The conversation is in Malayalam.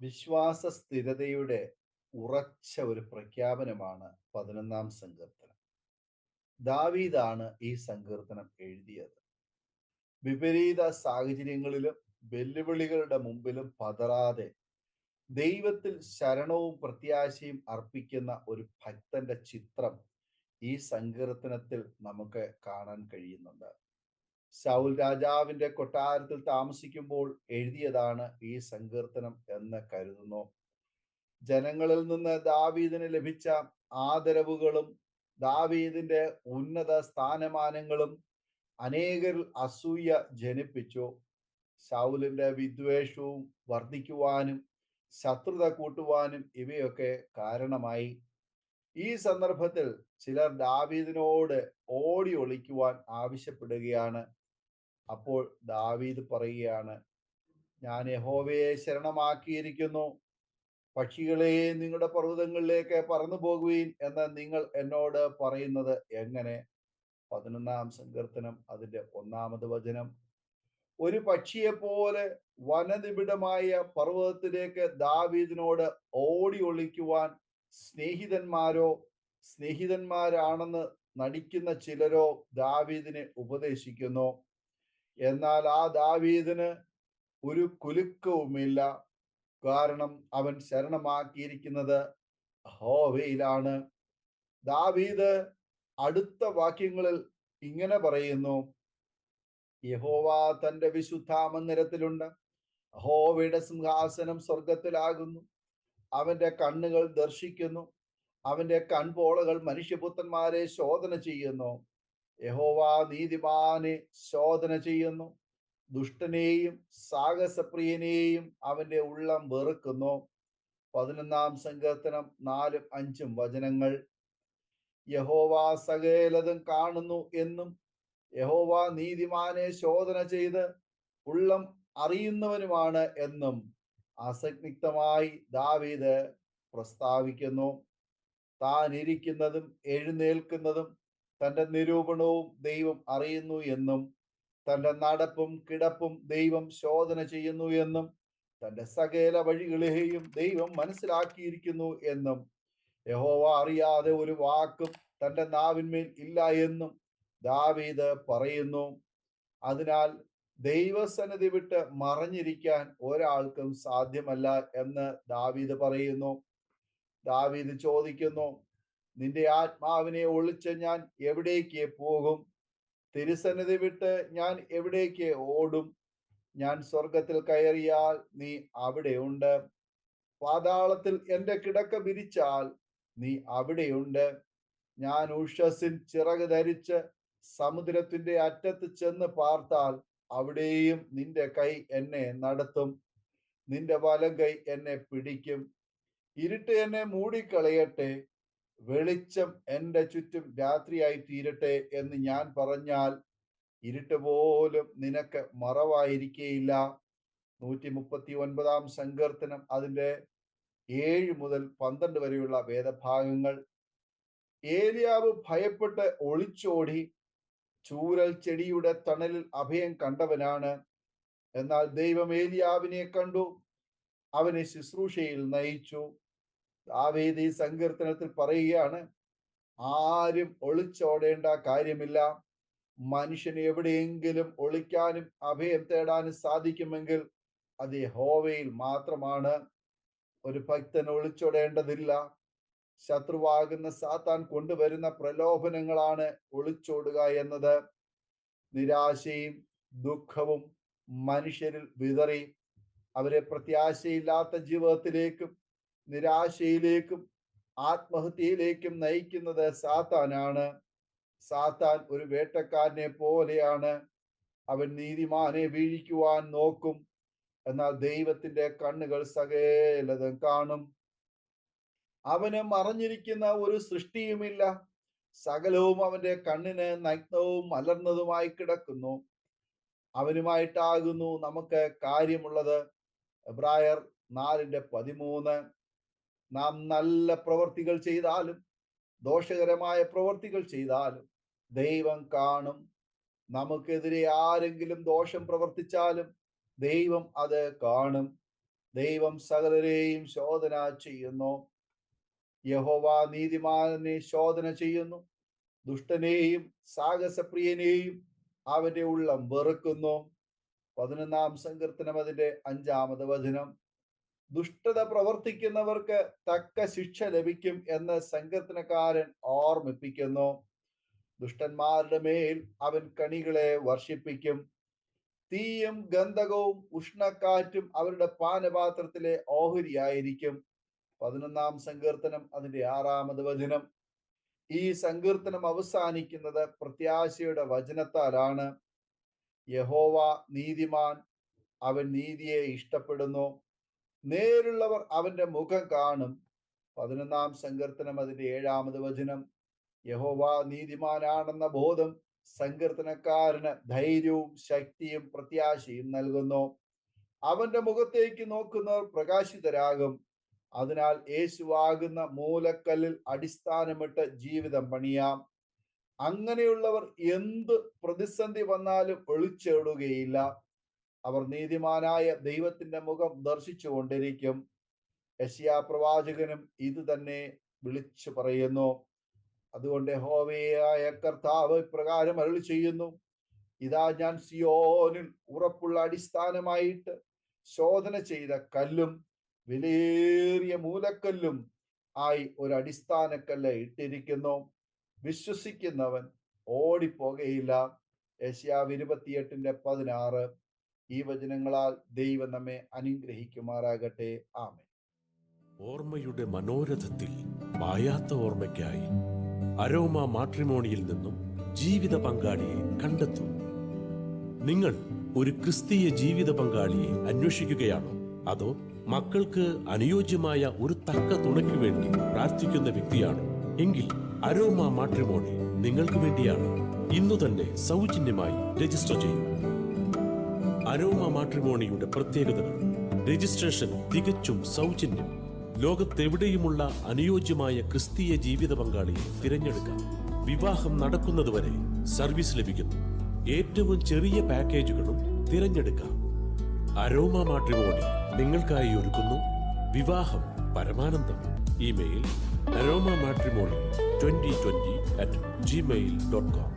വിശ്വാസ സ്ഥിരതയുടെ ഉറച്ച ഒരു പ്രഖ്യാപനമാണ് 11 സങ്കീർത്തനം. ദാവീദാണ് ഈ സങ്കീർത്തനം എഴുതിയത്. വിപരീത സാഹചര്യങ്ങളിലും വെല്ലുവിളികളുടെ മുമ്പിലും പതറാതെ ദൈവത്തിൽ ശരണവും പ്രത്യാശയും അർപ്പിക്കുന്ന ഒരു ഭക്തന്റെ ചിത്രം ഈ സങ്കീർത്തനത്തിൽ നമുക്ക് കാണാൻ കഴിയുന്നുണ്ട്. ശൗൽ രാജാവിന്റെ കൊട്ടാരത്തിൽ താമസിക്കുമ്പോൾ എഴുതിയതാണ് ഈ സങ്കീർത്തനം എന്ന് കരുതുന്നു. ജനങ്ങളിൽ നിന്ന് ദാവീദിന് ലഭിച്ച ആദരവുകളും ദാവീദിന്റെ ഉന്നത സ്ഥാനമാനങ്ങളും അനേകരിൽ അസൂയ ജനിപ്പിച്ചു. ശൗലിന്റെ വിദ്വേഷവും വർദ്ധിക്കുവാനും ശത്രുത കൂട്ടുവാനും ഇവയൊക്കെ കാരണമായി. ഈ സന്ദർഭത്തിൽ ചിലർ ദാവീദിനോട് ഓടി ഒളിക്കുവാൻ ആവശ്യപ്പെടുകയാണ്. അപ്പോൾ ദാവീദ് പറയുകയാണ്, ഞാൻ യഹോവയെ ശരണമാക്കിയിരിക്കുന്നു. പക്ഷികളെ നിങ്ങളുടെ പർവ്വതങ്ങളിലേക്ക് പറന്നു പോകുവീൻ എന്ന് നിങ്ങൾ എന്നോട് പറയുന്നത് എങ്ങനെ? 11 സങ്കീർത്തനം അതിന്റെ 1 വചനം. ഒരു പക്ഷിയെ പോലെ വനനിബിഡമായ പർവ്വതത്തിലേക്ക് ദാവീദിനോട് ഓടി ഒളിക്കുവാൻ സ്നേഹിതന്മാരാണെന്ന് നടിക്കുന്ന ചിലരോ ദാവീദിനെ ഉപദേശിക്കുന്നു. എന്നാൽ ആ ദാവീദിന് ഒരു കുലുക്കവുമില്ല. കാരണം അവൻ ശരണമാക്കിയിരിക്കുന്നത് യഹോവയിലാണ്. ദാവീദ് അടുത്ത വാക്യങ്ങളിൽ ഇങ്ങനെ പറയുന്നു, യഹോവ തന്റെ വിശുദ്ധ മന്ദിരത്തിലുണ്ട്. യഹോവയുടെ സിംഹാസനം സ്വർഗത്തിലാകുന്നു. അവന്റെ കണ്ണുകൾ ദർശിക്കുന്നു. അവന്റെ കൺപോളകൾ മനുഷ്യപുത്രന്മാരെ ശോധന ചെയ്യുന്നു. യഹോവ നീതിമാനെ ശോധന ചെയ്യുന്നു. ദുഷ്ടനെയും സാഹസപ്രിയനെയും അവന്റെ ഉള്ളം വെറുക്കുന്നു. 11 സങ്കീർത്തനം 4-5 വചനങ്ങൾ. യഹോവ സകലതും കാണുന്നു എന്നും യഹോവ നീതിമാനെ ശോധന ചെയ്ത് ഉള്ളം അറിയുന്നവനുമാണ് എന്നും അസന്നിഗ്ധമായി ദാവീദ് പ്രസ്താവിക്കുന്നു. താൻ ഇരിക്കുന്നതും എഴുന്നേൽക്കുന്നതും തന്റെ നിരൂപണവും ദൈവം അറിയുന്നു എന്നും തന്റെ നടപ്പും കിടപ്പും ദൈവം ശോധന ചെയ്യുന്നു എന്നും തന്റെ സകല വഴികളെയും ദൈവം മനസ്സിലാക്കിയിരിക്കുന്നു എന്നും യഹോവ അറിയാതെ ഒരു വാക്കും തന്റെ നാവിന്മേൽ ഇല്ല എന്നും ദാവീദ് പറയുന്നു. അതിനാൽ ദൈവസന്നിധി വിട്ട് മറഞ്ഞിരിക്കാൻ ഒരാൾക്കും സാധ്യമല്ല എന്ന് ദാവീദ് പറയുന്നു. ദാവീദ് ചോദിക്കുന്നു, നിന്റെ ആത്മാവിനെ ഒളിച്ച് ഞാൻ എവിടേക്ക് പോകും? തിരുസന്നിധി വിട്ട് ഞാൻ എവിടേക്ക് ഓടും? ഞാൻ സ്വർഗത്തിൽ കയറിയാൽ നീ അവിടെയുണ്ട്. പാതാളത്തിൽ എന്റെ കിടക്ക വിരിച്ചാൽ നീ അവിടെയുണ്ട്. ഞാൻ ഉഷസ്സിൻ ചിറക് ധരിച്ച് സമുദ്രത്തിന്റെ അറ്റത്ത് ചെന്ന് പാർത്താൽ അവിടെയും നിന്റെ കൈ എന്നെ നടത്തും. നിന്റെ വലം കൈ എന്നെ പിടിക്കും. ഇരുട്ട് എന്നെ മൂടിക്കളയട്ടെ, വെളിച്ചം എൻ്റെ ചുറ്റും രാത്രിയായി തീരട്ടെ എന്ന് ഞാൻ പറഞ്ഞാൽ ഇരുട്ട് പോലും നിനക്ക് മറവായിരിക്കയില്ല. 139 സങ്കീർത്തനം അതിന്റെ 7 മുതൽ 12 വരെയുള്ള വേദഭാഗങ്ങൾ. ഏലിയാവ് ഭയപ്പെട്ട് ഒളിച്ചോടി ചൂരൽ ചെടിയുടെ തണലിൽ അഭയം കണ്ടവനാണ്. എന്നാൽ ദൈവം ഏലിയാവിനെ കണ്ടു, അവനെ ശുശ്രൂഷയിൽ നയിച്ചു. ദാവീദ് ഈ സങ്കീർത്തനത്തിൽ പറയുകയാണ്, ആരും ഒളിച്ചോടേണ്ട കാര്യമില്ല. മനുഷ്യന് എവിടെയെങ്കിലും ഒളിക്കാനും അഭയം തേടാനും സാധിക്കുമെങ്കിൽ അത് യഹോവയിൽ മാത്രമാണ്. ഒരു ഭക്തൻ ഒളിച്ചോടേണ്ടതില്ല. ശത്രുവാകുന്ന സാത്താൻ കൊണ്ടുവരുന്ന പ്രലോഭനങ്ങളാണ് ഒളിച്ചോടുക എന്നത്. നിരാശയും ദുഃഖവും മനുഷ്യരിൽ വിതറി അവരെ പ്രത്യാശയില്ലാത്ത ജീവിതത്തിലേക്കും നിരാശയിലേക്കും ആത്മഹത്യയിലേക്കും നയിക്കുന്നത് സാത്താനാണ്. സാത്താൻ ഒരു വേട്ടക്കാരനെ പോലെയാണ്. അവൻ നീതിമാനെ വീഴിക്കുവാൻ നോക്കും, എന്നാൽ ദൈവത്തിന്റെ കണ്ണുകൾ സകലതും കാണും. അവന് മറഞ്ഞിരിക്കുന്ന ഒരു സൃഷ്ടിയുമില്ല. സകലവും അവന്റെ കണ്ണിന് നഗ്നവും മലർന്നതുമായി കിടക്കുന്നു. അവനുമായിട്ടാകുന്നു നമുക്ക് കാര്യമുള്ളത്. എബ്രായർ 4:13. നാം നല്ല പ്രവർത്തികൾ ചെയ്താലും ദോഷകരമായ പ്രവർത്തികൾ ചെയ്താലും ദൈവം കാണും. നമുക്കെതിരെ ആരെങ്കിലും ദോഷം പ്രവർത്തിച്ചാലും ദൈവം അത് കാണും. ദൈവം സകലരെയും ശോധന ചെയ്യുന്നു. യഹോവ നീതിമാനെ ശോധന ചെയ്യുന്നു, ദുഷ്ടനെയും സാഹസപ്രിയനെയും അവന്റെ ഉള്ളം വെറുക്കുന്നു. 11-ാം സങ്കീർത്തനം അതിന്റെ 5-ാമത് വചനം. ദുഷ്ടത പ്രവർത്തിക്കുന്നവർക്ക് തക്ക ശിക്ഷ ലഭിക്കും എന്ന് സങ്കീർത്തനക്കാരൻ ഓർമ്മിപ്പിക്കുന്നു. ദുഷ്ടന്മാരുടെ മേൽ അവൻ കണികളെ വർഷിപ്പിക്കും. തീയും ഗന്ധകവും ഉഷ്ണക്കാറ്റും അവരുടെ പാനപാത്രത്തിലെ ഓഹരിയായിരിക്കും. 11-ാം സങ്കീർത്തനം അതിന്റെ 6-ാമത് വചനം. ഈ സങ്കീർത്തനം അവസാനിക്കുന്നത് പ്രത്യാശയുടെ വചനത്താലാണ്. യഹോവ നീതിമാൻ, അവൻ നീതിയെ ഇഷ്ടപ്പെടുന്നു. നേരുള്ളവർ അവന്റെ മുഖം കാണും. 11-ാം സങ്കീർത്തനം അതിന്റെ 7-ാമത് വചനം. യഹോവ നീതിമാനാണെന്ന ബോധം സങ്കീർത്തനക്കാരന് ധൈര്യവും ശക്തിയും പ്രത്യാശയും നൽകുന്നു. അവന്റെ മുഖത്തേക്ക് നോക്കുന്നവർ പ്രകാശിതരാകും. അതിനാൽ യേശുവാകുന്ന മൂലക്കല്ലിൽ അടിസ്ഥാനമിട്ട് ജീവിതം പണിയാം. അങ്ങനെയുള്ളവർ എന്ത് പ്രതിസന്ധി വന്നാലും ഒളിച്ചോടുകയില്ല. അവർ നീതിമാനായ ദൈവത്തിന്റെ മുഖം ദർശിച്ചു കൊണ്ടിരിക്കും. യെശയ്യാ പ്രവാചകനും ഇത് തന്നെ വിളിച്ചു പറയുന്നു. അതുകൊണ്ട് യഹോവയായ കർത്താവ് ഇപ്രകാരം അരുളി ചെയ്യുന്നു: ഇതാ, ഞാൻ സിയോനിൽ ഉറപ്പുള്ള അടിസ്ഥാനമായിട്ട് ശോധന ചെയ്ത കല്ലും വിലയേറിയ മൂലക്കല്ലും ആയി ഒരു അടിസ്ഥാനക്കല്ല് ഇട്ടിരിക്കുന്നു. വിശ്വസിക്കുന്നവൻ ഓടിപ്പോകയില്ല. യെശയ്യാവ് 28:16. ഈ വചനങ്ങളാൽ ദൈവം നമ്മെ അനുഗ്രഹിക്കുമാറാകട്ടെ. ആമേൻ. ഓർമ്മയുടെ മനോരഥത്തിൽ മായാത്ത ഓർമ്മയ്ക്കായി അരോമ മാട്രിമോണിയിൽ നിന്നും ജീവിത പങ്കാളിയെ കണ്ടെത്തൂ. നിങ്ങൾ ഒരു ക്രിസ്തീയ ജീവിത പങ്കാളിയെ അന്വേഷിക്കുകയാണോ? അതോ മക്കൾക്ക് അനുയോജ്യമായ ഒരു തക്ക തുണയ്ക്ക് വേണ്ടി പ്രാർത്ഥിക്കുന്ന വ്യക്തിയാണോ? എങ്കിൽ അരോമ മാട്രിമോണി നിങ്ങൾക്ക് വേണ്ടിയാണ്. ഇന്നു തന്നെ സൗജന്യമായി രജിസ്റ്റർ ചെയ്യൂ. അരോമ മാട്രിമോണിയുടെ പ്രത്യേകതകൾ: രജിസ്ട്രേഷൻ തികച്ചും സൗജന്യം. ലോകത്തെവിടെയുമുള്ള അനുയോജ്യമായ ക്രിസ്തീയ ജീവിത പങ്കാളിയെ തിരഞ്ഞെടുക്കാം. വിവാഹം നടക്കുന്നതുവരെ സർവീസ് ലഭിക്കുന്നു. ഏറ്റവും ചെറിയ പാക്കേജുകളും തിരഞ്ഞെടുക്കാം. അരോമ മാട്രിമോണി നിങ്ങൾക്കായി ഒരുക്കുന്നു വിവാഹം പരമാനന്ദം. Email aroma matrimony2020@gmail.com.